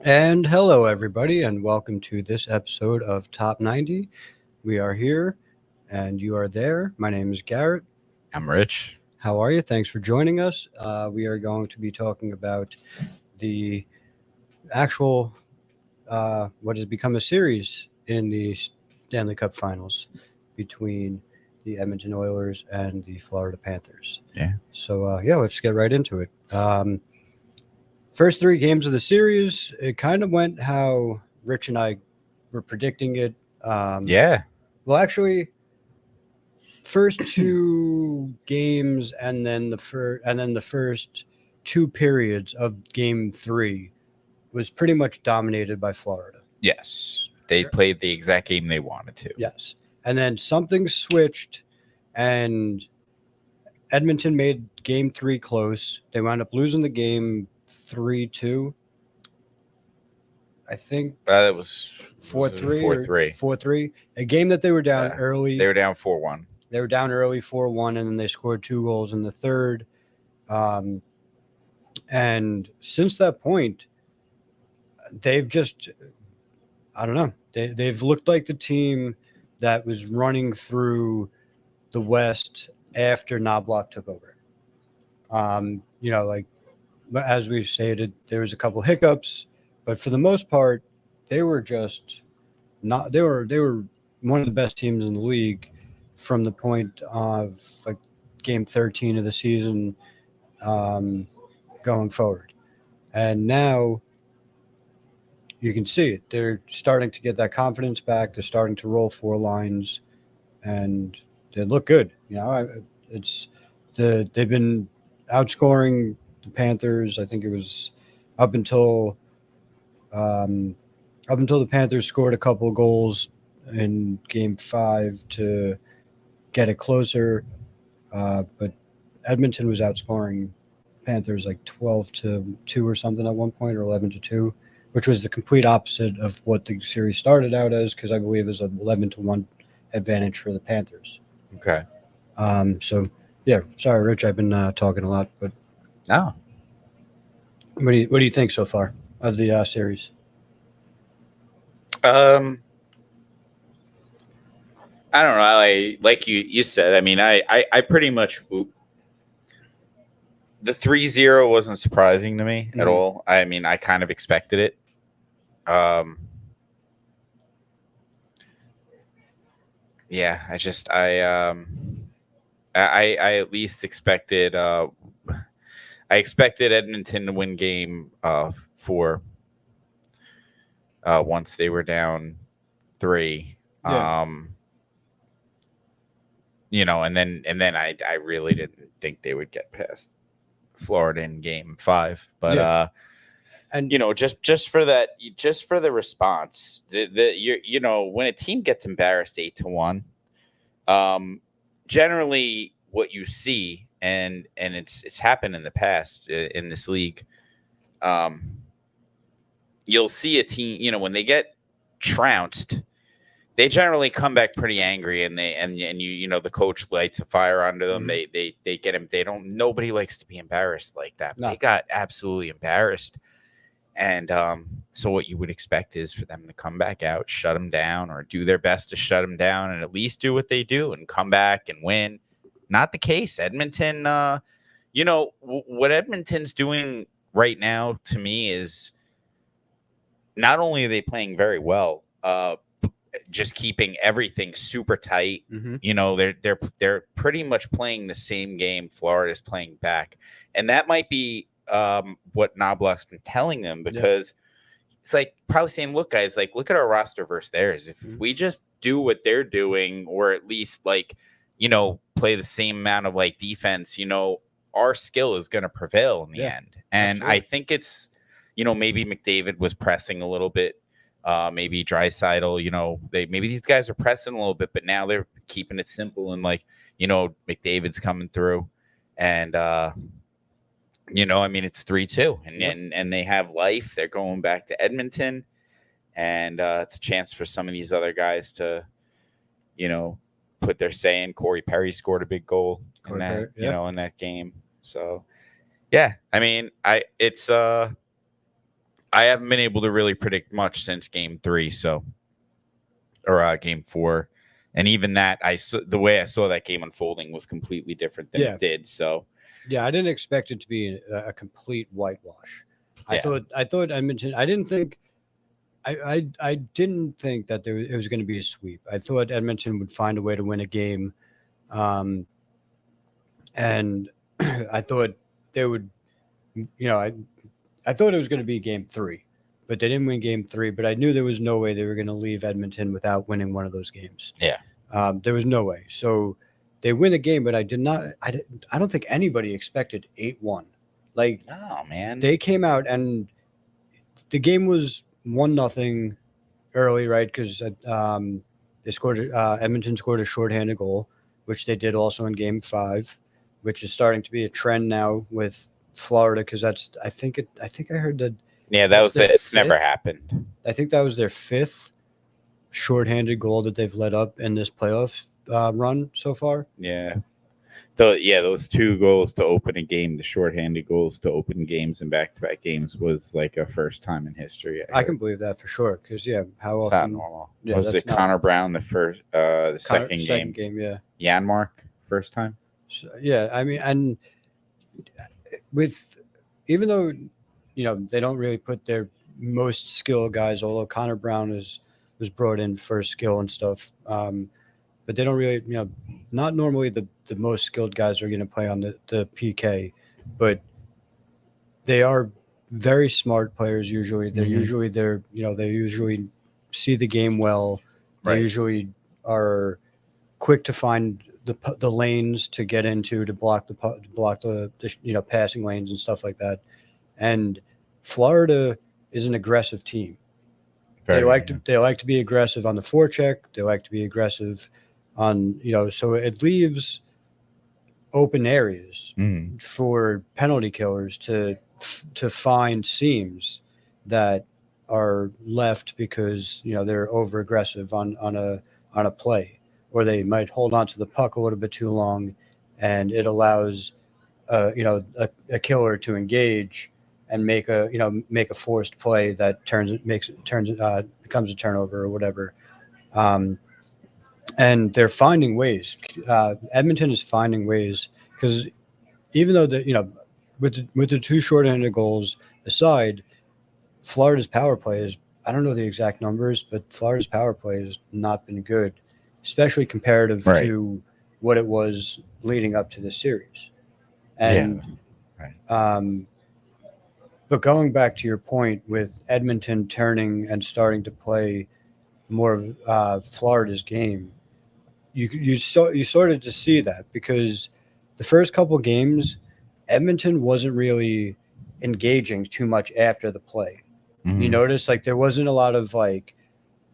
And hello, everybody, and welcome to this episode of Top 90. We are here, and you are there. My name is Garrett. I'm Rich. How are you? Thanks for joining us. We are going to be talking about the actual, what has become a series in the Stanley Cup Finals between the Edmonton Oilers and the Florida Panthers. Yeah. So, let's get right into it. First three games of the series, it kind of went how Rich and I were predicting it. Um, Yeah. well, actually, first two games and then the first two periods of game three was pretty much dominated by Florida. Yes. They played the exact game they wanted to. Yes, and then something switched, and Edmonton made game three close. They wound up losing the game 3-2. I think That was 4-3 4-3. 4-3. A game that they were down Yeah. early. They were down 4-1. They were down early 4-1, and then they scored two goals in the third. And since that point, they've just, I don't know, they've looked like the team that was running through the West after Knobloch took over. Like as we've stated, there was a couple hiccups, but for the most part, they were just not. They were one of the best teams in the league from the point of like game 13 of the season going forward, and now you can see it. They're starting to get that confidence back. They're starting to roll four lines, and they look good. It's they've been outscoring the Panthers. I think it was up until um, the Panthers scored a couple of goals in Game 5 to get it closer. But Edmonton was outscoring Panthers like 12-2 or something at one point, or 11-2, which was the complete opposite of what the series started out as, because I believe it was an 11-1 advantage for the Panthers. Okay. So, yeah, sorry, Rich, I've been talking a lot, but No. what do you think so far of the series? I don't know. Like you said, I mean, I pretty much the 3-0 wasn't surprising to me at all. I mean, I kind of expected it. Yeah, I at least expected I expected Edmonton to win game 4 once they were down 3. Yeah. And then I really didn't think they would get past Florida in game 5. But Yeah. And just for the response, when a team gets embarrassed 8-1, generally what you see, and it's happened in the past in this league, you'll see a team, when they get trounced, they generally come back pretty angry, and the coach lights a fire under them. Mm-hmm. They get him. Nobody likes to be embarrassed like that. No. They got absolutely embarrassed. And so what you would expect is for them to come back out, shut them down, or do their best to shut them down, and at least do what they do and come back and win. Not the case. Edmonton, what Edmonton's doing right now to me is not only are they playing very well, just keeping everything super tight. Mm-hmm. They're pretty much playing the same game Florida's playing back, and that might be what Knobloch's been telling them, because it's like probably saying, look, guys, like, look at our roster versus theirs. If we just do what they're doing, or at least play the same amount of defense, our skill is going to prevail in the end. And absolutely. I think it's, maybe McDavid was pressing a little bit. Maybe Draisaitl, maybe these guys are pressing a little bit, but now they're keeping it simple, and McDavid's coming through, and it's 3-2, and they have life. They're going back to Edmonton, and it's a chance for some of these other guys to, put their say in. Corey Perry scored a big goal in that game. So, yeah, I mean, it's I haven't been able to really predict much since game 3, or game 4. And even that, the way I saw that game unfolding was completely different than it did. So, yeah, I didn't expect it to be a complete whitewash. I Yeah. thought Edmonton. I didn't think that it was going to be a sweep. I thought Edmonton would find a way to win a game, and I thought they would. I thought it was going to be game 3, but they didn't win game 3. But I knew there was no way they were going to leave Edmonton without winning one of those games. Yeah. There was no way. So they win the game, but I don't think anybody expected 8-1. Like, oh man, they came out and the game was 1-0 early, right? Because they scored. Edmonton scored a shorthanded goal, which they did also in game 5, which is starting to be a trend now with Florida. Because I think I heard that. Yeah, that was it. It's never happened. I think that was their 5th shorthanded goal that they've let up in this playoff run so far. Yeah. Those 2 goals to open a game, the shorthanded goals to open games in back-to-back games, was like a first time in history. I can believe that for sure. Because how it's often? Not normal. Yeah, was it Connor Brown the second game? Yeah. Janmark first time. So, yeah, I mean, and even though they don't really put their most skilled guys, although Connor Brown was brought in for skill and stuff, but they don't really, not normally the most skilled guys are going to play on the PK, but they are very smart players usually. They usually see the game well. They usually are quick to find the lanes to get into, to block the passing lanes and stuff like that. And Florida is an aggressive team. They like to be aggressive on the forecheck. They like to be aggressive on, so it leaves open areas for penalty killers to find seams that are left because they're over aggressive on a play, or they might hold on to the puck a little bit too long, and it allows a killer to engage and make a forced play that becomes a turnover or whatever. And they're finding ways. Edmonton is finding ways, because even though with the 2 shorthanded goals aside, Florida's power play is, I don't know the exact numbers, but Florida's power play has not been good, especially comparative to what it was leading up to this series. And but going back to your point with Edmonton turning and starting to play more of Florida's game, you started to see that, because the first couple games, Edmonton wasn't really engaging too much after the play. You notice, like, there wasn't a lot of like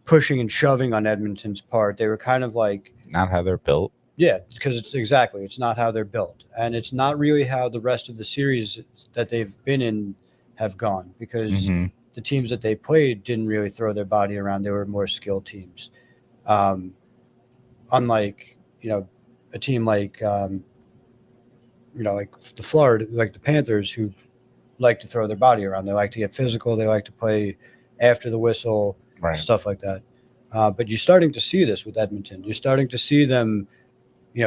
pushing and shoving on Edmonton's part. They were kind of like, not how they're built. Yeah, because it's not how they're built, and it's not really how the rest of the series that they've been in have gone, because the teams that they played didn't really throw their body around. They were more skilled teams. Unlike, a team like, like the Florida, like the Panthers, who like to throw their body around. They like to get physical. They like to play after the whistle, stuff like that. But you're starting to see this with Edmonton. You're starting to see them,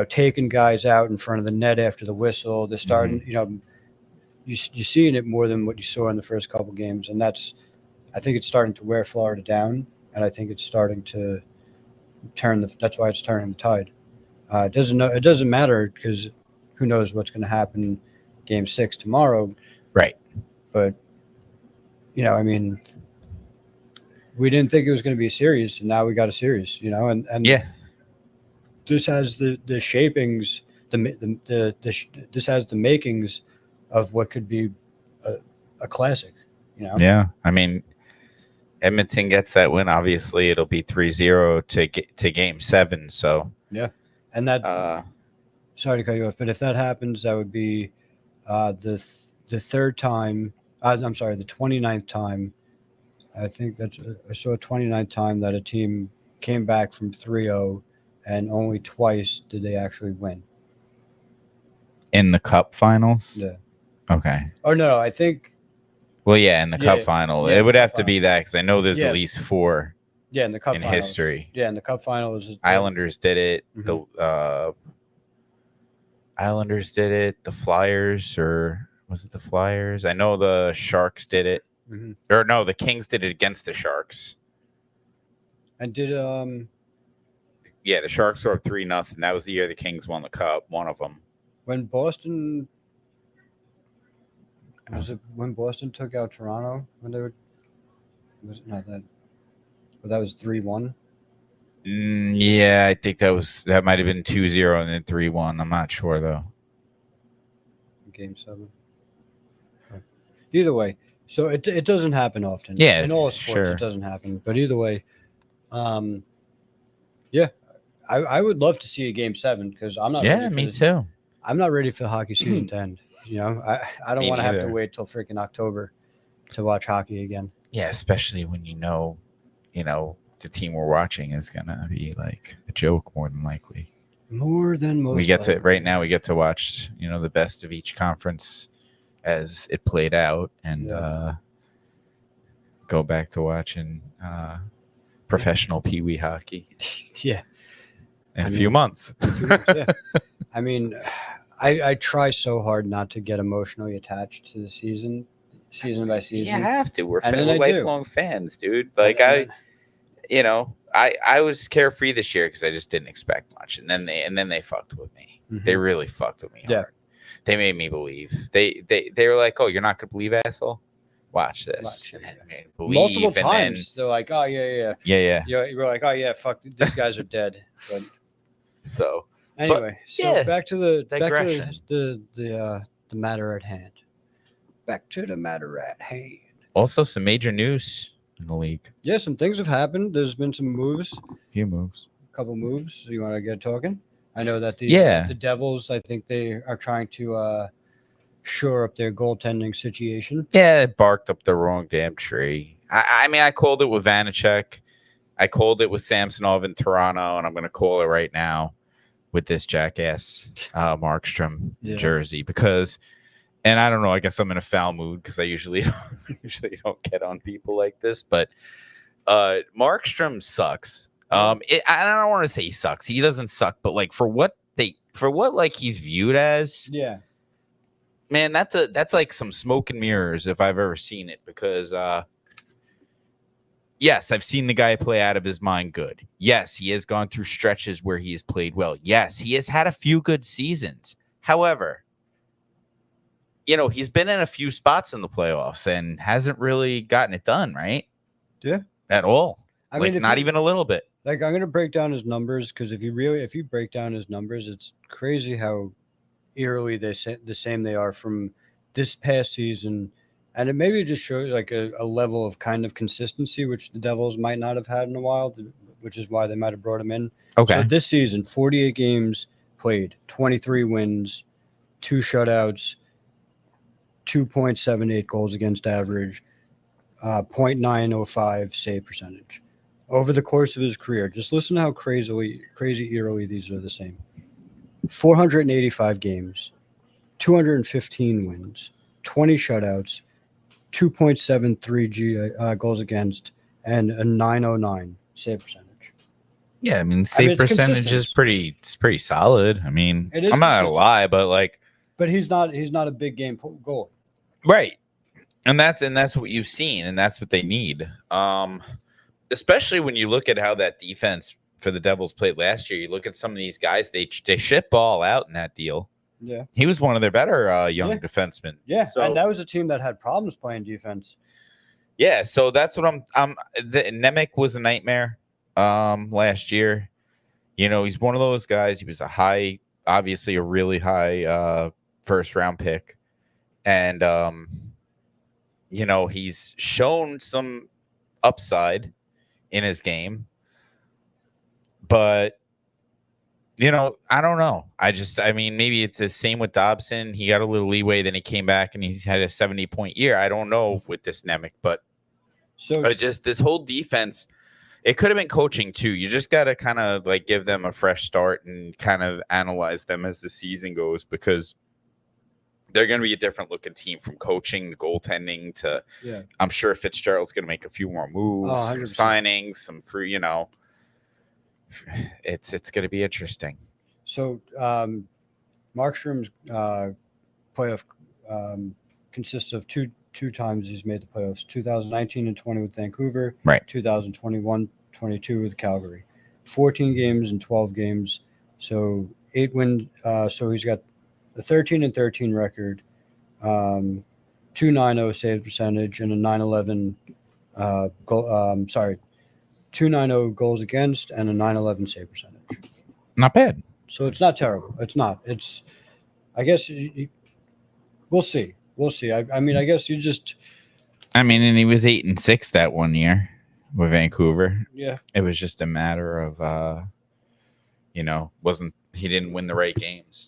taking guys out in front of the net after the whistle. They're starting, you're seeing it more than what you saw in the first couple games. And I think it's starting to wear Florida down. And I think it's starting to that's why it's turning the tide. It doesn't matter, because who knows what's going to happen game 6 tomorrow. Right. But, I mean, we didn't think it was going to be a series, and now we got a series, and this has the shapings, this has the makings of what could be a classic, Yeah. I mean, Edmonton gets that win. Obviously, it'll be 3-0 to game 7. So, yeah. And that, sorry to cut you off, but if that happens, that would be the 29th time. I think I saw a 29th time that a team came back from 3-0, and only twice did they actually win. In the Cup finals? Yeah. Okay. Oh, no, I think Well, yeah, in the Yeah, Cup final, yeah, it in the would Cup have to final. be that because I know there's Yeah. at least 4 Yeah, in the Cup in finals. history. Yeah, in the Cup finals. Islanders did it. Mhm. The Islanders did it. The Flyers, or was it the Flyers? I know the Sharks did it. Mhm. Or no, the Kings did it against the Sharks. And did Yeah, the Sharks were up 3-0. That was the year the Kings won the Cup. One of them. when Boston when Boston took out Toronto when they were was it not that? Well, that was 3-1. Yeah, I think that might have been 2-0 and then 3-1. I'm not sure though. Game 7. Either way, so it doesn't happen often. Yeah, in all sports sure. it doesn't happen. But either way, yeah, I would love to see a Game 7 because I'm not. Yeah, ready for me this. too. I'm not ready for the hockey season to end. You know, I don't Me want to have to neither. wait till freaking October to watch hockey again. Yeah, especially when you know, the team we're watching is gonna be like a joke more than likely. More than most. We get to likely. right now. We get to watch, the best of each conference as it played out, and go back to watching professional Pee Wee hockey Yeah. in a few months. Yeah. I mean, I try so hard not to get emotionally attached to the season by season. You have to. We're And then I do. lifelong fans, dude. Like I was carefree this year because I just didn't expect much, and then they fucked with me. Mhm. They really fucked with me Yeah. hard. They made me believe. They were like, "Oh, you're not gonna believe, asshole. Watch this." Watch it. And I mean, believe, Multiple and times they're like, "Oh yeah." Yeah. You were like, "Oh yeah, fuck, these guys are dead." But So anyway, yeah, back to the digression. the matter at hand. Back to the matter at hand. Also, some major news in the league. Yeah, some things have happened. There's been some moves, A few moves. a couple moves. So you want to get talking? I know that the Devils, I think they are trying to shore up their goaltending situation. Yeah, it barked up the wrong damn tree. I mean, I called it with Vanacek. I called it with Samsonov in Toronto, and I'm going to call it right now with this jackass Markstrom jersey because, and I don't know, I guess I'm in a foul mood because I usually don't get on people like this, but Markstrom sucks. I don't want to say he sucks. He doesn't suck, but like for what like he's viewed as, yeah, man, that's like some smoke and mirrors if I've ever seen it because yes, I've seen the guy play out of his mind good. Yes, he has gone through stretches where he has played well. Yes, he has had a few good seasons. However, he's been in a few spots in the playoffs and hasn't really gotten it done, right? Yeah. At all. I mean, not even a little bit. Like, I'm going to break down his numbers because if you break down his numbers, it's crazy how eerily the same they are from this past season. And it maybe just shows like a level of kind of consistency, which the Devils might not have had in a while, which is why they might have brought him in. Okay. So this season, 48 games played, 23 wins, 2 shutouts, 2.78 goals against average, 0.905 save percentage. Over the course of his career, just listen to how crazy eerily these are the same. 485 games, 215 wins, 20 shutouts, 2.73 goals against, and a 909 save percentage. Yeah, I mean, save percentage is pretty solid. I mean, I'm not gonna lie, but he's not a big game goalie. Right. And that's what you've seen, and that's what they need. Especially when you look at how that defense for the Devils played last year. You look at some of these guys, they ship ball out in that deal. Yeah. He was one of their better young defensemen. Yeah. So, and that was a team that had problems playing defense. Yeah, so that's what the Nemec was a nightmare last year. He's one of those guys. He was obviously a really high first round pick. And he's shown some upside in his game, but I don't know. I mean, maybe it's the same with Dobson. He got a little leeway, then he came back and he's had a 70-point year. I don't know with this Nemec, but just this whole defense, it could have been coaching too. You just got to kind of like give them a fresh start and kind of analyze them as the season goes because they're going to be a different looking team from coaching to goaltending to. Yeah. I'm sure Fitzgerald's going to make a few more moves, some 100%. signings, some free. It's going to be interesting. So Markstrom's playoff consists of two times he's made the playoffs: 2019 and 20 with Vancouver, Right. 2021-22 with Calgary. 14 games and 12 games, so 8 wins. So he's got a 13-13 record, 2.90 save percentage, and a 9.11 goal. 2.90 goals against and a 9.11 save percentage. Not bad. So it's not terrible. It's not. It's, I guess, we'll see. We'll see. I mean, I guess you just. I mean, and he was 8-6 that one year with Vancouver. Yeah. It was just a matter of, he didn't win the right games.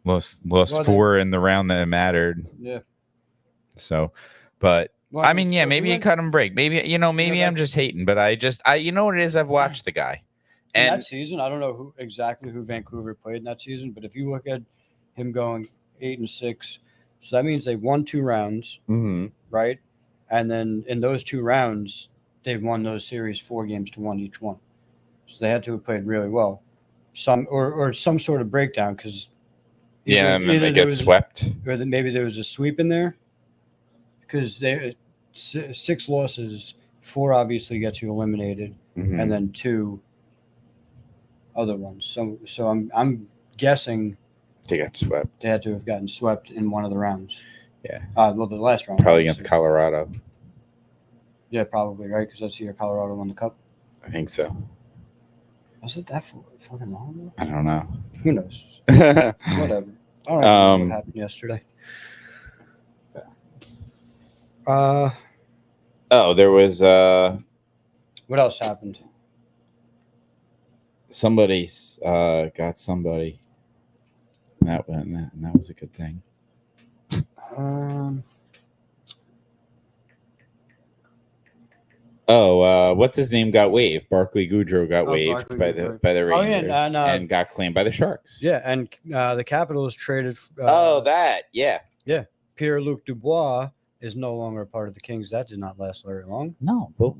lost Well, 4 in the round that mattered. Yeah. So, but Well, I mean, yeah, so maybe you cut him break. Maybe I'm just hating, but you know what it is? I've watched the guy. In And that season, I don't know exactly who Vancouver played in that season, but if you look at him going 8-6, so that means they won 2 rounds, right? And then in those 2 rounds, they've won those series 4 games to 1 each one. So they had to have played really well. Some or some sort of breakdown because and then they get swept, or maybe there was a sweep in there because they 6 losses, 4 obviously gets you eliminated, and then 2 other ones. So I'm guessing they got swept. They had to have gotten swept in one of the rounds. Yeah. Well, the last round. Probably against Colorado. Yeah, probably, right? Because that's the year Colorado won the cup. I think so. Was it that fucking long ago? I don't know. Who knows? Whatever. I don't know what happened yesterday. There was what else happened? Somebody got somebody. And that was a good thing. What's his name got waived? Barclay Goodrow got waived by the Rangers and got claimed by the Sharks. Yeah, and the Capitals traded. Pierre-Luc Dubois is no longer a part of the Kings. That did not last very long. No, but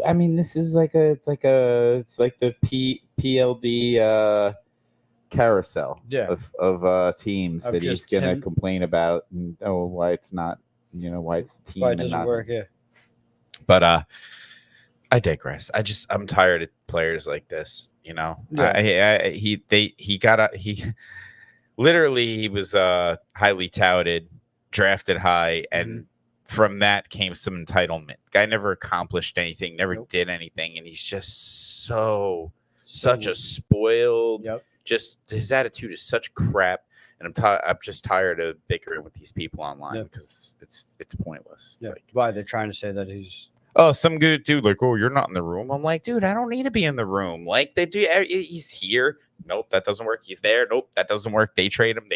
I mean, this is like the PLD carousel of teams that he's gonna complain about and why it's not, why it's the team. Why it doesn't work, yeah. But I digress. I'm tired of players like this. Yeah. He literally he was highly touted, drafted high, and from that came some entitlement. Guy never accomplished anything, never did anything, and he's just such a spoiled. Yep. Just his attitude is such crap, and I'm just tired of bickering with these people online because it's pointless. Yeah. Why they're trying to say that he's some good dude like, you're not in the room. I'm like, dude, I don't need to be in the room. Like they do. He's here. Nope, that doesn't work. He's there. Nope, that doesn't work. They trade him.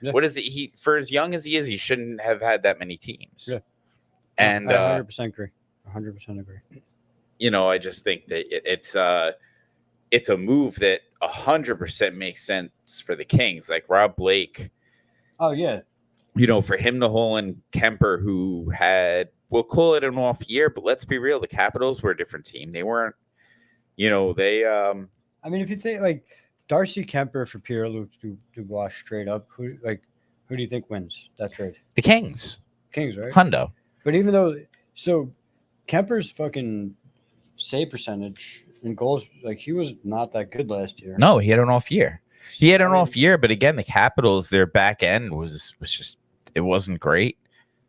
Yeah. What is it? He, for as young as he is, he shouldn't have had that many teams. Yeah. And I 100% agree. 100% agree. I just think that it's a move that 100% makes sense for the Kings. Like Rob Blake. Oh yeah. For him to haul in Kemper, who had, we'll call it an off year, but let's be real, the Capitals were a different team. They weren't, they. I mean, if you think like Darcy Kemper for Pierre-Luc Dubois straight up, who do you think wins that trade? The Kings. Kings, right? Hundo. But even though, so Kemper's fucking save percentage and goals, like he was not that good last year. No, he had an off year. Off year, but again, the Capitals, their back end was just, it wasn't great.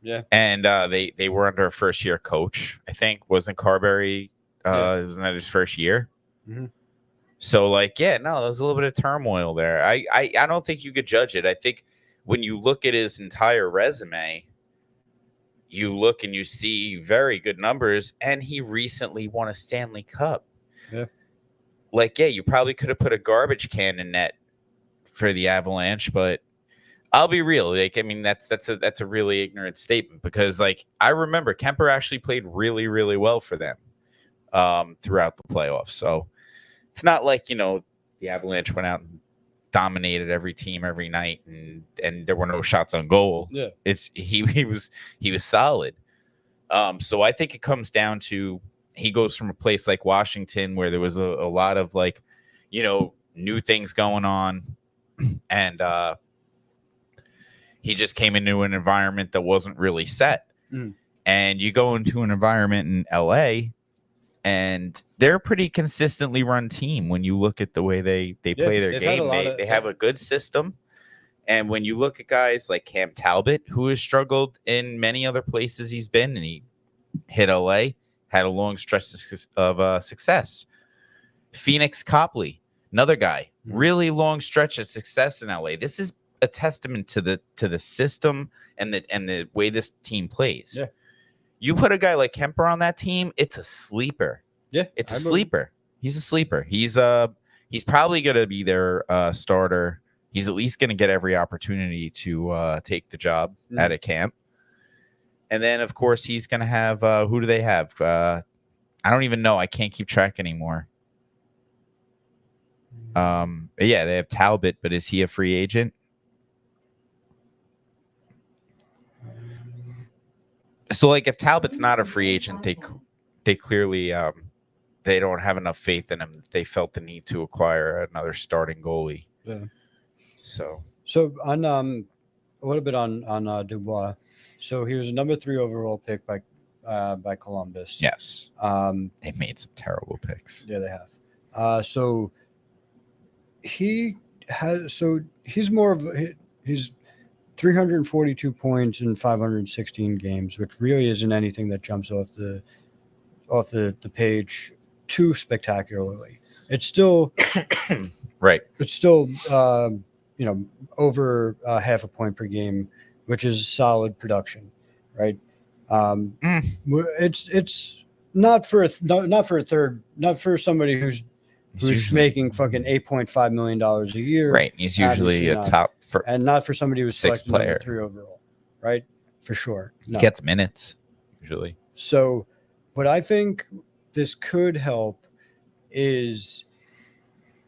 Yeah. And they were under a first year coach, I think. Wasn't Carberry, wasn't that his first year? Mm-hmm. So there's a little bit of turmoil there. I don't think you could judge it. I think when you look at his entire resume, you look and you see very good numbers, and he recently won a Stanley Cup. Yeah. You probably could have put a garbage can in net for the Avalanche, but I'll be real. That's a really ignorant statement because I remember Kemper actually played really, really well for them throughout the playoffs. So it's not like, the Avalanche went out and dominated every team every night, and there were no shots on goal. Yeah. He was solid. So I think it comes down to he goes from a place like Washington where there was a lot of like, new things going on, and he just came into an environment that wasn't really set. Mm. And you go into an environment in LA, and they're a pretty consistently run team when you look at the way they play their game. They have a good system. And when you look at guys like Cam Talbot, who has struggled in many other places he's been, and he hit LA, had a long stretch of success. Phoenix Copley, another guy, really long stretch of success in LA. This is a testament to the system and the way this team plays. Yeah. You put a guy like Kemper on that team, it's a sleeper. Yeah, it's a sleeper. He's a sleeper. He's probably gonna be their starter. He's at least gonna get every opportunity to take the job at a camp. And then of course he's gonna have who do they have? I don't even know. I can't keep track anymore. Yeah, they have Talbot, but is he a free agent? So like if Talbot's not a free agent, they clearly they don't have enough faith in him. They felt the need to acquire another starting goalie. Yeah. So on a little bit on Dubois. So he was a number 3 overall pick by Columbus. Yes. They made some terrible picks. Yeah, they have. So he's more of he's 342 points in 516 games, which really isn't anything that jumps off the page too spectacularly. It's still right. It's still over half a point per game, which is solid production, right? It's not for somebody who's making fucking $8.5 million a year, right? He's usually a top and not for somebody who's 6 player, 3 overall, right? For sure, no. He gets minutes usually. So, what I think this could help is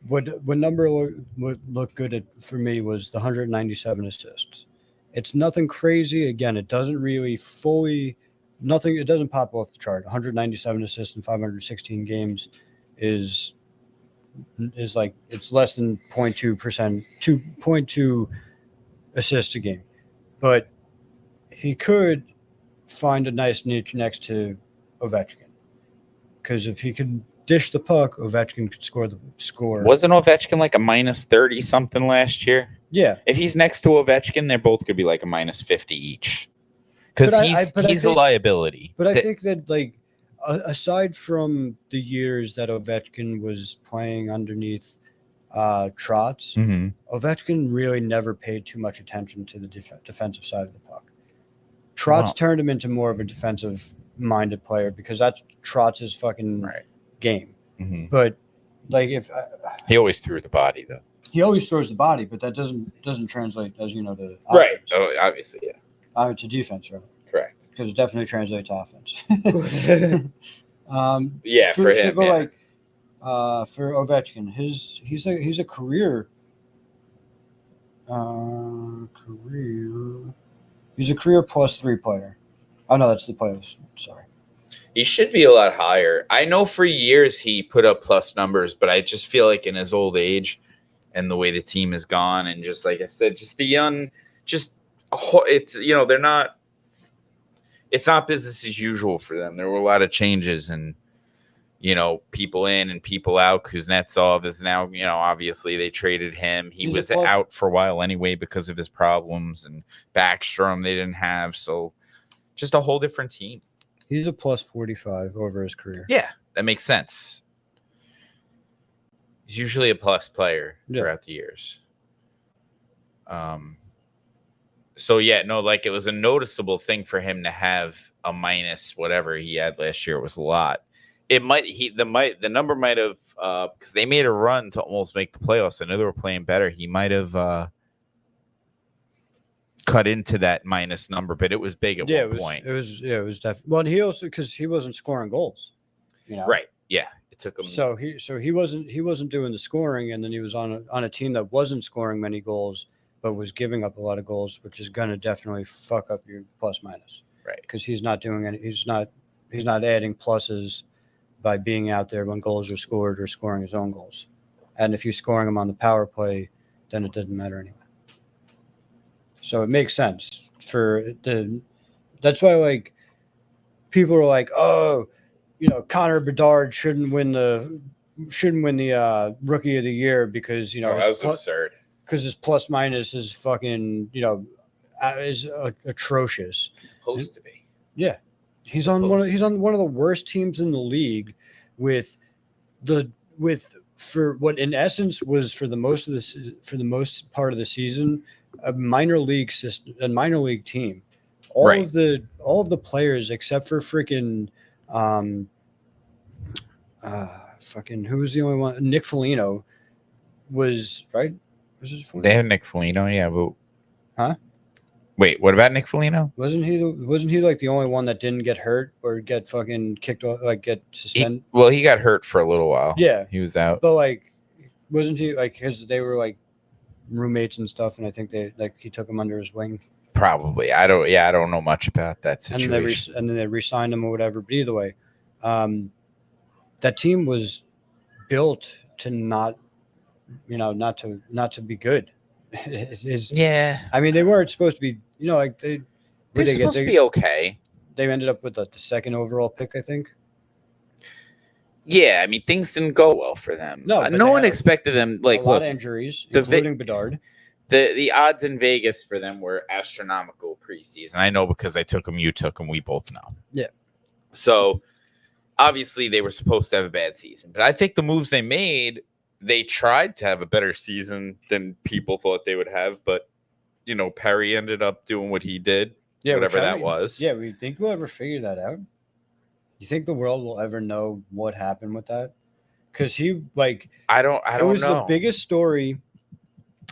what number would look good for me was the 197 assists. It's nothing crazy. Again, it doesn't really it doesn't pop off the chart. 197 assists in 516 games is like it's less than 0.2%, 2.2 assists a game. But he could find a nice niche next to Ovechkin. Because if he could dish the puck, Ovechkin could score. Wasn't Ovechkin like a minus 30 something last year? Yeah. If he's next to Ovechkin, they're both could be like a minus 50 each. Because he's a liability. But I think that like aside from the years that Ovechkin was playing underneath Trotz, Ovechkin really never paid too much attention to the defensive side of the puck. Trotz turned him into more of a defensive-minded player because that's Trotz's fucking game. But like he always threw the body though. He always throws the body, but that doesn't translate, as you know, to offense. Right. Oh, obviously, yeah. To defense, rather. Correct. Because it definitely translates to offense. For him. Like for Ovechkin, he's a career. He's a career +3 player. Oh no, that's the playoffs. Sorry. He should be a lot higher. I know for years he put up plus numbers, but I just feel like in his old age and the way the team has gone, and just like I said, just the young, it's they're not. It's not business as usual for them. There were a lot of changes and, people in and people out. Kuznetsov is now, obviously they traded him. He was out for a while anyway because of his problems, and Backstrom they didn't have. So just a whole different team. He's a +45 over his career. Yeah, that makes sense. He's usually a plus player throughout the years. So it was a noticeable thing for him to have a minus whatever he had last year. It was a lot. The number might have because they made a run to almost make the playoffs. I know they were playing better. He might have cut into that minus number, but it was big at one point. It was definitely. Well, and he also because he wasn't scoring goals. Right. Yeah. It took him. So he wasn't doing the scoring, and then he was on a team that wasn't scoring many goals, but was giving up a lot of goals, which is gonna definitely fuck up your plus minus. Right. Because he's not doing any. He's not adding pluses by being out there when goals are scored or scoring his own goals. And if you're scoring them on the power play, then it doesn't matter anyway. So it makes sense for the. That's why like people are like, oh, Connor Bedard shouldn't win the rookie of the year because that was absurd. Because his plus minus is fucking is atrocious. It's supposed to be. Yeah, he's on one of the worst teams in the league, for what in essence was for the most part of the season a minor league team. All of the players except for freaking fucking who was the only one? Nick Foligno was right. Was it Foligno? They had Nick Foligno, yeah, but huh? Wait, what about Nick Foligno? Wasn't he like the only one that didn't get hurt or get fucking kicked off, like get suspended? He got hurt for a little while. Yeah, he was out. But like, wasn't he like they were like roommates and stuff, and I think he took him under his wing. Probably. I don't know much about that situation. And then they re-signed him or whatever. But either way, that team was built to not to be good. Yeah. I mean, they weren't supposed to be. Like they're supposed to be okay. They ended up with the second overall pick, I think. Yeah, I mean, things didn't go well for them. No one expected them. Like a lot of injuries, including Bedard. The odds in Vegas for them were astronomical preseason. I know because I took them, you took them, we both know. Yeah. So obviously they were supposed to have a bad season, but I think the moves they made, they tried to have a better season than people thought they would have. But Perry ended up doing what he did, whatever that was. Yeah, we think we'll ever figure that out. You think the world will ever know what happened with that? Because he I don't know. It was the biggest story.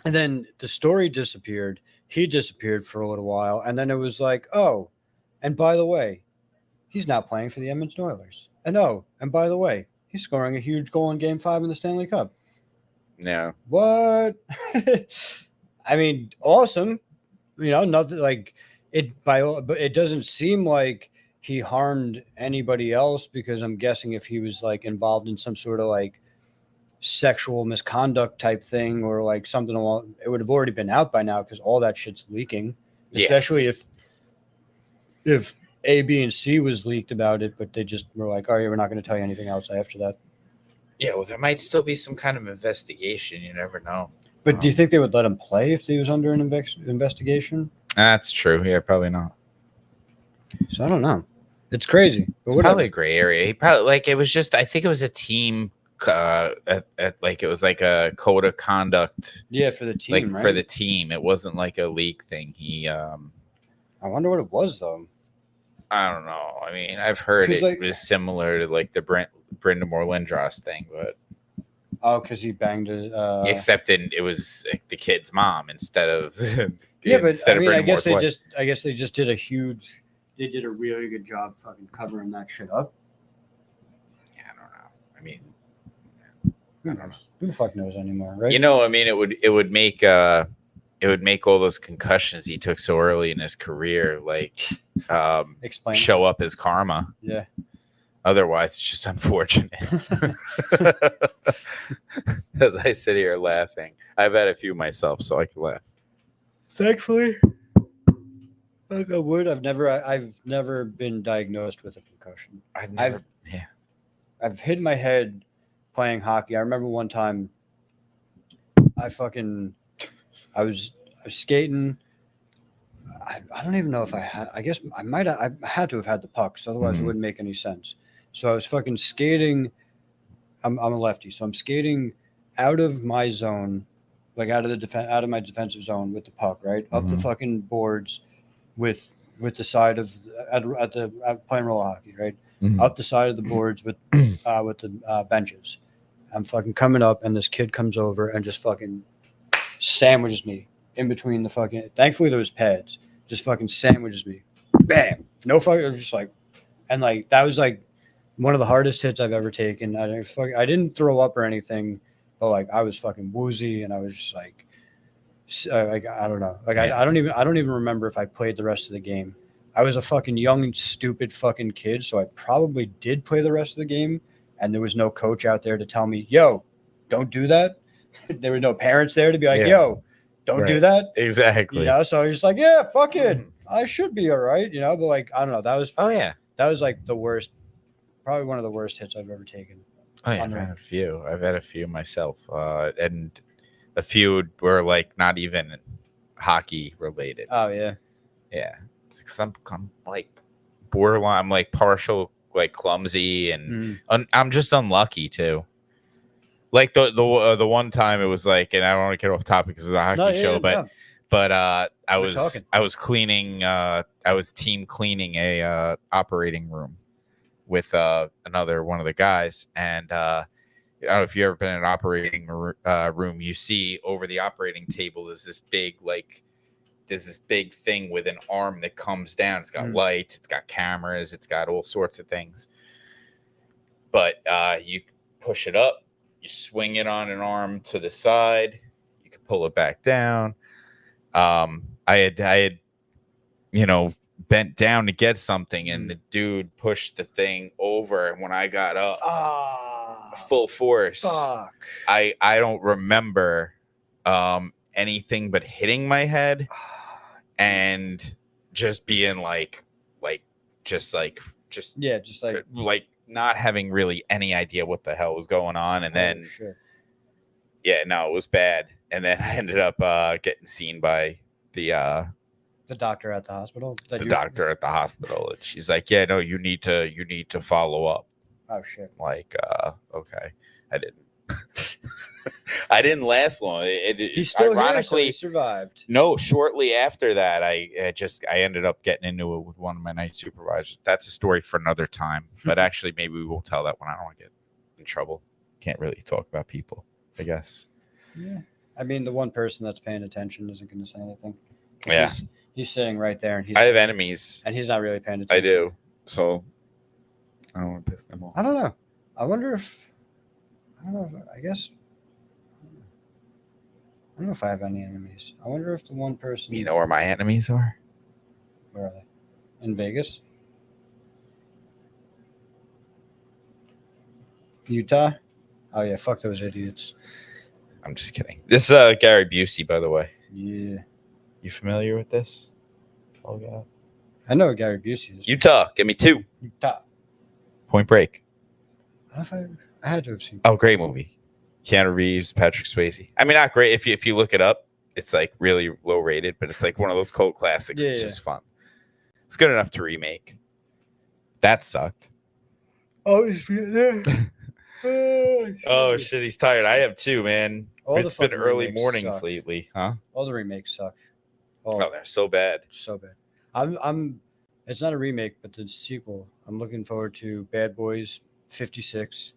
And then the story disappeared. He disappeared for a little while. And then it was like, oh, and by the way, he's not playing for the Edmonton Oilers. And by the way, he's scoring a huge goal in Game 5 in the Stanley Cup. Yeah. What? I mean, awesome. Nothing like it. But it doesn't seem like he harmed anybody else, because I'm guessing if he was like involved in some sort of like sexual misconduct type thing or like something along, it would have already been out by now because all that shit's leaking. Especially if A, B, and C was leaked about it, but they just were like, oh yeah, we're not going to tell you anything else after that. Yeah, well, there might still be some kind of investigation. You never know. But do you think they would let him play if he was under an investigation? That's true. Yeah, probably not. So I don't know. It's crazy. But it's probably a gray area. He probably it was just. I think it was a team. It was like a code of conduct. Yeah, for the team. Right? For the team, it wasn't like a league thing. I wonder what it was though. I don't know. I mean, I've heard it was similar to like the Brind'Amour Lindros thing, but because he banged it. Except it was like the kid's mom instead of. Yeah, but I mean, I guess they just did They did a really good job fucking covering that shit up. Yeah, I don't know. I mean, who the fuck knows anymore, right? I mean, it would make all those concussions he took so early in his career show up as karma. Yeah. Otherwise, it's just unfortunate. As I sit here laughing, I've had a few myself, so I can laugh. Thankfully, like I would. I've never been diagnosed with a concussion. I've hit my head playing hockey. I remember one time I was skating. I don't even know if I had. I guess I had to have had the puck, so otherwise it wouldn't make any sense. So I was fucking skating. I'm a lefty, so I'm skating out of my zone, like out of my defensive zone with the puck, right up the fucking boards, with the side of playing roller hockey, right up the side of the boards with the benches. I'm fucking coming up, and this kid comes over and just fucking sandwiches me in between the fucking. Thankfully, there was pads. Just fucking sandwiches me, bam. No fucking. It was just like, and like that was like one of the hardest hits I've ever taken. I didn't throw up or anything, but like I was fucking woozy and I was just like I don't know. Like Yeah. I don't even remember if I played the rest of the game. I was a fucking young and stupid fucking kid, so I probably did play the rest of the game. And there was no coach out there to tell me, "Yo, don't do that." There were no parents there to be like, Yeah. "Yo, don't do Right. that." Exactly. You know, so I was just like, "Yeah, fuck it, I should be all right." You know, but like I don't know. Oh yeah. That was like the worst, probably one of the worst hits I've ever taken. Oh yeah. Unreal. I've had a few myself, and a few were like not even hockey related. Oh yeah. Yeah, it's like I'm like borderline. I'm like partial, like clumsy, and I'm just unlucky too. Like the one time it was like, and I don't want to get off topic because it's a hockey show, but I was cleaning. I was team cleaning a operating room with another one of the guys, and I don't know if you've ever been in an operating room. You see over the operating table is this big there's this big thing with an arm that comes down. It's got lights, it's got cameras, it's got all sorts of things. But you push it up, you swing it on an arm to the side, you can pull it back down. I had bent down to get something, and the dude pushed the thing over, and when I got up full force, Fuck. I don't remember anything but hitting my head and just being like not having really any idea what the hell was going on. And then it was bad. And then I ended up getting seen by the doctor at the hospital. Doctor at the hospital, and she's like, "Yeah, no, you need to follow up." Oh shit! Like, okay, I didn't. I didn't last long. He's still ironically here, so he survived. No, shortly after that, I ended up getting into it with one of my night supervisors. That's a story for another time. But actually, maybe we will tell that when I don't want to get in trouble. Can't really talk about people, I guess. Yeah, I mean, the one person that's paying attention isn't going to say anything. Yeah, he's sitting right there, and I have enemies, and he's not really paying attention. I do, so I don't want to piss them off. I don't know. I wonder if I guess. I don't know if I have any enemies. I wonder if the one person... You know where my enemies are? Where are they? In Vegas? Utah? Oh, yeah. Fuck those idiots. I'm just kidding. This is Gary Busey, by the way. Yeah. You familiar with this? Oh, God. I know what Gary Busey is. Utah. Give me 2. Utah. Point Break. I don't know if I had to have seen. Oh, great movie. Keanu Reeves, Patrick Swayze. I mean, not great. If you look it up, it's like really low rated, but it's like one of those cult classics. It's just fun. It's good enough to remake. That sucked. Oh, he's there. Oh shit, he's tired. I have too, man. It's been early mornings lately, huh? All the remakes suck. Oh, they're so bad. So bad. I'm. It's not a remake, but the sequel. I'm looking forward to Bad Boys 56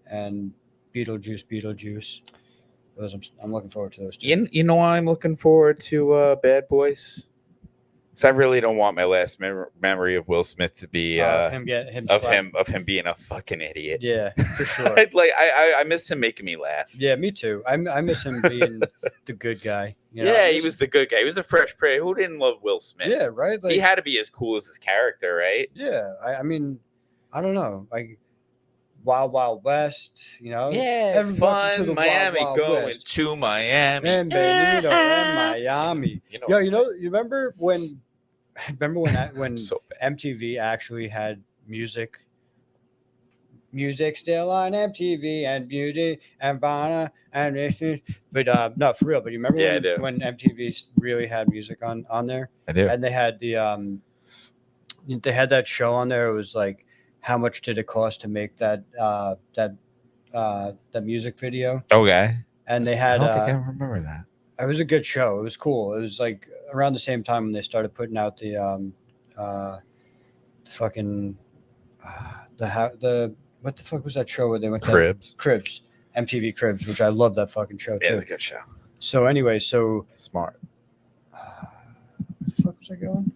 and Beetlejuice. I'm looking forward to those two. You know why I'm looking forward to Bad Boys? Because I really don't want my last memory of Will Smith to be of him being a fucking idiot. Yeah, for sure. I miss him making me laugh. Yeah, me too. I miss him being the good guy. You know? Yeah, he was the good guy. He was a fresh prey. Who didn't love Will Smith? Yeah, right. He had to be as cool as his character, right? Yeah, I mean, I don't know, like Wild Wild West, you know? Yeah, fun to the Miami, Wild going West. To Miami, and Benito and Miami. You remember when so MTV actually had music still on MTV and Beauty and Vanna and this, but no, for real. But you remember when MTV really had music on there? I do. And they had that show on there. It was like, how much did it cost to make that music video? Okay. And they had. I don't think I remember that. It was a good show. It was cool. It was like around the same time when they started putting out the what the fuck was that show where they went Cribs, MTV Cribs, which I love that fucking show too. Yeah, it's a good show. So anyway, smart. Where the fuck was I going?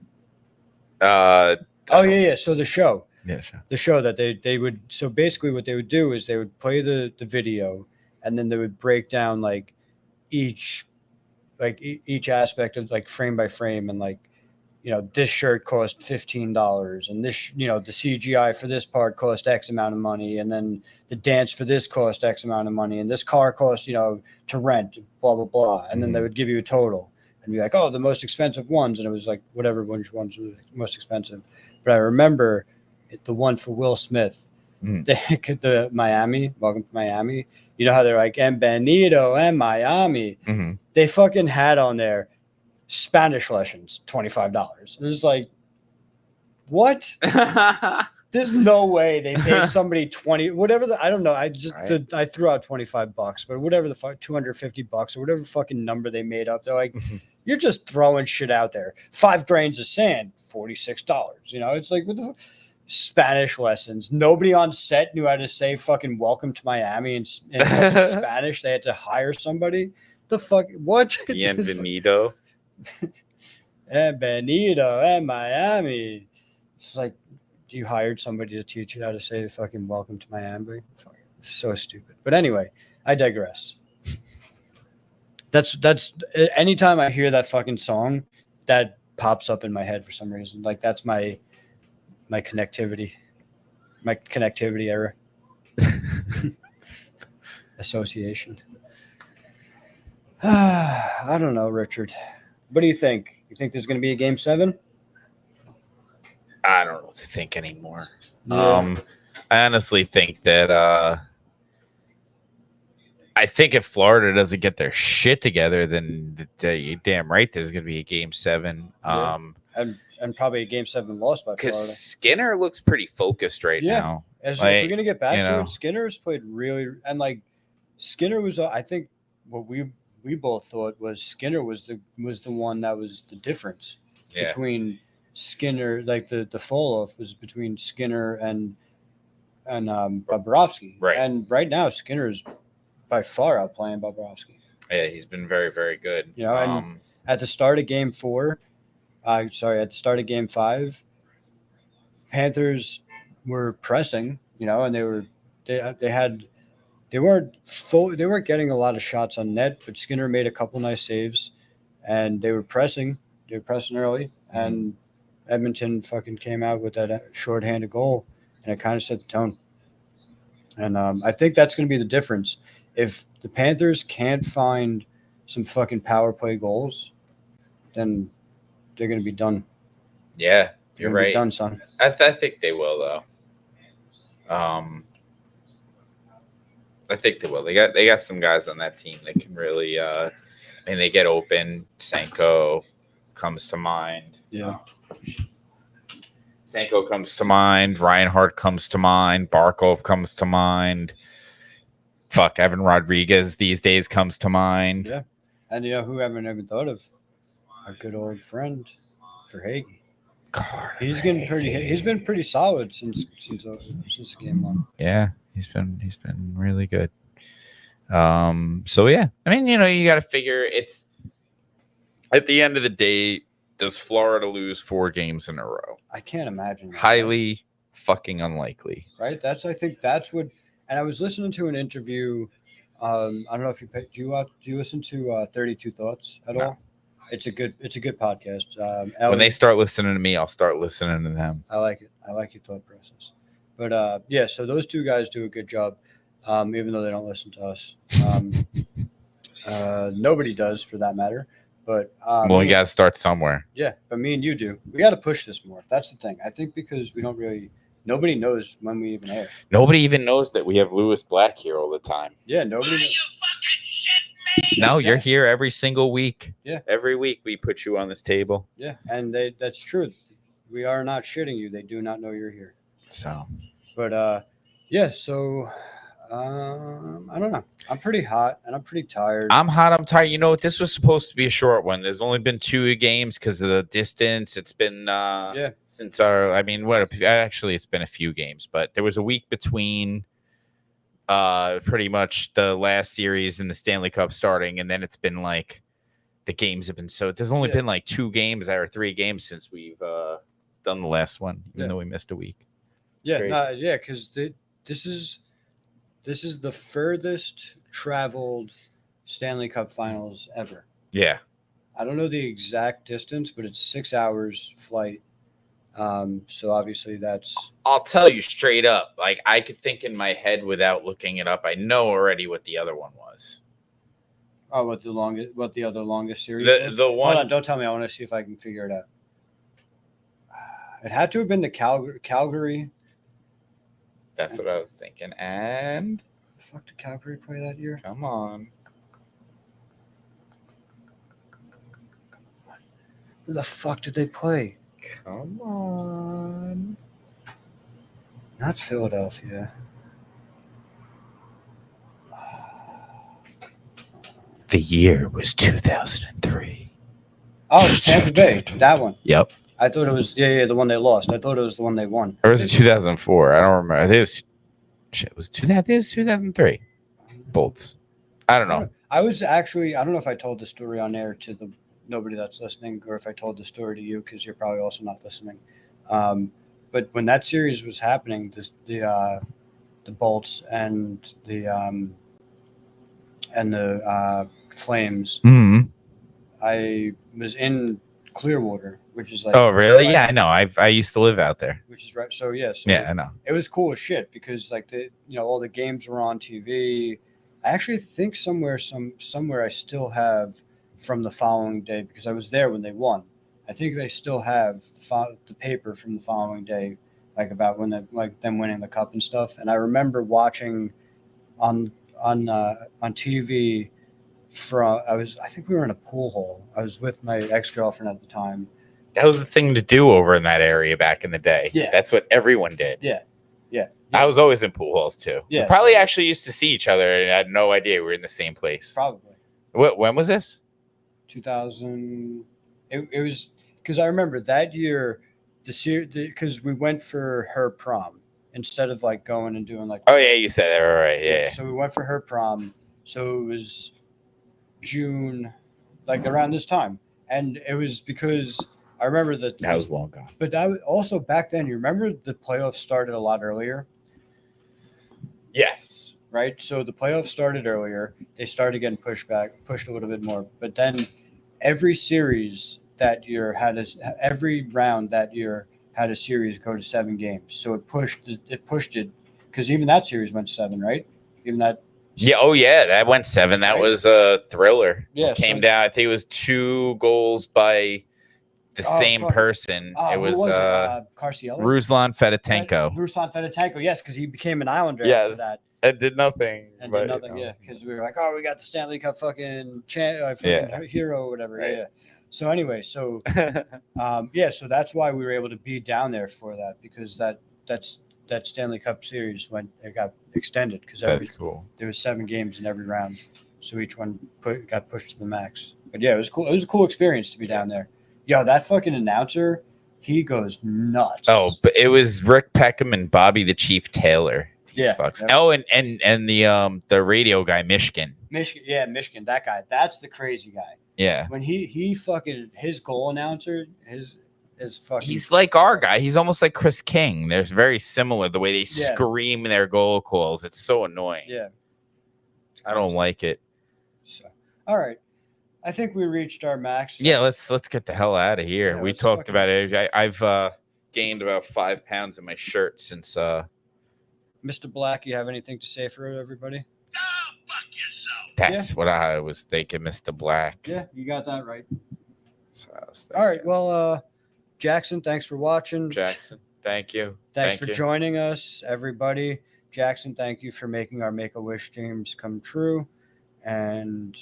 Oh yeah. So the show. Yeah, sure. The show that they would. So basically, what they would do is they would play the video, and then they would break down like each each aspect of like frame by frame, and like, this shirt cost $15, and this, the CGI for this part cost X amount of money, and then the dance for this cost X amount of money, and this car cost, to rent, blah blah blah, and then they would give you a total and be like, oh, the most expensive ones, and it was like whatever ones were the most expensive. But I remember the one for Will Smith, the Miami, Welcome to Miami. You know how they're like, "En Benito and Miami." Mm-hmm. They fucking had on there Spanish lessons, $25. It was like, what? There's no way they paid somebody 20, whatever I don't know. I just, I threw out $25, but whatever the fuck, $250 or whatever fucking number they made up. They're like, you're just throwing shit out there. 5 grains of sand, $46. It's like, what the fuck? Spanish lessons. Nobody on set knew how to say fucking welcome to Miami in fucking Spanish. They had to hire somebody. The fuck? What? Bienvenido. Benito and Miami. It's like, you hired somebody to teach you how to say fucking welcome to Miami. So stupid. But anyway, I digress. That's anytime I hear that fucking song, that pops up in my head for some reason. Like, that's my connectivity error. Association. I don't know, Richard. What do you think? You think there's going to be a game 7? I don't know what to think anymore. Yeah. I honestly think that I think if Florida doesn't get their shit together, then you're damn right there's going to be a game 7. Yeah. And probably a game 7 lost by Florida. Because Skinner looks pretty focused right now. If we're going to get back to it, Skinner's played really, and like Skinner was, I think what we both thought was Skinner was the one that was the difference between Skinner, like the fall off was between Skinner and Bobrovsky. Right. And right now Skinner is by far outplaying Bobrovsky. Yeah, he's been very, very good. And at the start of game 4, at the start of game 5, Panthers were pressing, and they weren't getting a lot of shots on net, but Skinner made a couple nice saves, and they were pressing early, and Edmonton fucking came out with that shorthanded goal, and it kind of set the tone. And I think that's going to be the difference. If the Panthers can't find some fucking power play goals, then they're going to be done. Yeah, you're right. Be done, son. I think they will, though. I think they will. They got some guys on that team that can really. They get open. Senko comes to mind. Yeah. Senko comes to mind. Reinhardt comes to mind. Barkov comes to mind. Fuck, Evan Rodriguez these days comes to mind. Yeah. And who I haven't even thought of? Our good old friend, Verhaeghe. God, he's been pretty solid since game 1. Yeah, he's been really good. So yeah, you got to figure it's at the end of the day. Does Florida lose 4 games in a row? I can't imagine. Highly fucking unlikely. Right. I think that's what. And I was listening to an interview. I don't know if do you listen to 32 Thoughts at all? It's a good podcast. When they start listening to me, I'll start listening to them. I like it. I like your thought process. But yeah, so those 2 guys do a good job, even though they don't listen to us. Nobody does, for that matter. But we got to start somewhere. Yeah, but me and you do. We got to push this more. That's the thing. I think because we don't really. Nobody knows when we even air. Nobody even knows that we have Lewis Black here all the time. Yeah, nobody. You fucking shit me. No, you're here every single week. Yeah, every week we put you on this table. Yeah, and that's true. We are not shitting you. They do not know you're here. So, but yeah. So, I don't know. I'm pretty hot and I'm pretty tired. I'm hot. I'm tired. This was supposed to be a short one. There's only been 2 games because of the distance. It's been since actually it's been a few games, but there was a week between pretty much the last series and the Stanley Cup starting, and then it's been like the games have been there's only been like 2 games or 3 games since we've done the last one, even though we missed a week. Yeah, Crazy. because this is the furthest traveled Stanley Cup Finals ever. Yeah. I don't know the exact distance, but it's 6 hours flight. So obviously that's I'll tell you straight up. Like, I could think in my head without looking it up. I know already what the other one was. what the other longest series was. The one. Hold on, don't tell me. I want to see if I can figure it out. It had to have been the Calgary. That's what I was thinking. And The fuck did Calgary play that year? come on. Who the fuck did they play? Come on. Not Philadelphia. The year was 2003. Oh, it's Tampa Bay. That one. Yep. I thought it was the one they lost. I thought it was the one they won. Or was it 2004? I don't remember. I think it was. Shit, was 2000? I think it was 2003. Bolts. I don't know. I was actually. I don't know if I told the story on air to the nobody that's listening, or if I told the story to you because you're probably also not listening. But when that series was happening, the Bolts and the Flames, Mm-hmm. I was in Clearwater, which is like. Oh, really? right- Yeah, I know. I used to live out there. Which is right. So yeah. So Yeah, I know. it was cool as shit because like all the games were on TV. I actually think somewhere I still have from the following day because I was there when they won. I think they still have the paper from the following day, like about when them winning the cup and stuff. And I remember watching on TV I think we were in a pool hall. I was with my ex-girlfriend at the time. That was the thing to do over in that area back in the day. Yeah. That's what everyone did. Yeah. I was always in pool halls too. Yeah, We probably so- actually used to see each other and I had no idea we were in the same place. Probably. When was this? 2000. It was because I remember that year because we went for her prom instead of like going and doing like. Oh yeah, you said that. Right. Yeah. So we went for her prom. So it was June, like around this time, and it was because I remember that. That was long gone. But also back then, you remember the playoffs started a lot earlier, Yes. right? So the playoffs started earlier. They started getting pushed a little bit more. But then every series that year every round that year had a series go to 7 games. So it pushed it because even that series went to 7, right? Even that. Yeah. Oh yeah, that went 7. That Right. was a thriller. Yeah, It came so- down. I think it was 2 goals by the Oh, same fuck. person. Oh, It who was Carciello? Ruslan Fedotenko. Ruslan Fedotenko, yes, because he became an Islander after Yes. that. It did nothing. And but, did nothing, yeah, because we were like, oh, we got the Stanley Cup fucking hero or whatever, Right. yeah. So anyway, so so that's why we were able to be down there for that because that Stanley Cup series it got extended because That's cool. there was 7 games in every round, so each one got pushed to the max. But yeah, it was cool. It was a cool experience to be down there. Yo, that fucking announcer, he goes nuts. Oh, but it was Rick Peckham and Bobby the Chief Taylor. These Yeah. fucks. Yeah. Oh, and the radio guy Michigan. Michigan, that guy. That's the crazy guy. Yeah. When he fucking his goal announcer, his fucking. He's like our guy. He's almost like Chris King. They're very similar the way they Yeah. scream their goal calls. It's so annoying. Yeah. I don't like it. So, all right. I think we reached our max. Yeah, let's get the hell out of here. Yeah, We let's talked fucking- about it. I've gained about 5 pounds in my shirt since Mr. Black, you have anything to say for everybody? Go fuck yourself. that's what I was thinking, Mr. Black. Yeah, you got that right. So I was All right. thinking, Well, Jackson, thanks for watching. Jackson, thank you. Thanks Thank for you. joining us, everybody. Jackson, thank you for making our Make-A-Wish dreams come true. And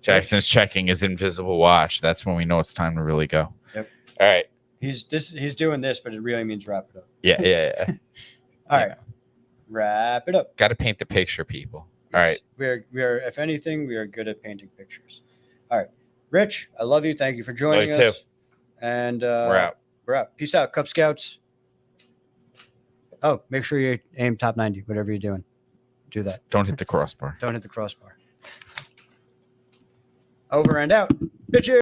Jackson's checking his invisible watch. That's when we know it's time to really go. Yep. All right. he's doing this, but it really means wrap it up. Yeah. All You right, wrap it up. Got to paint the picture, people. All right. We are, if anything, we are good at painting pictures. All right. Rich, I love you. Thank you for joining Love you us. And We're out. We're out. Peace out, Cub Scouts. Oh, make sure you aim top 90, whatever you're doing. Do that. Don't hit the crossbar. Don't hit the crossbar. Over and out. Bitches.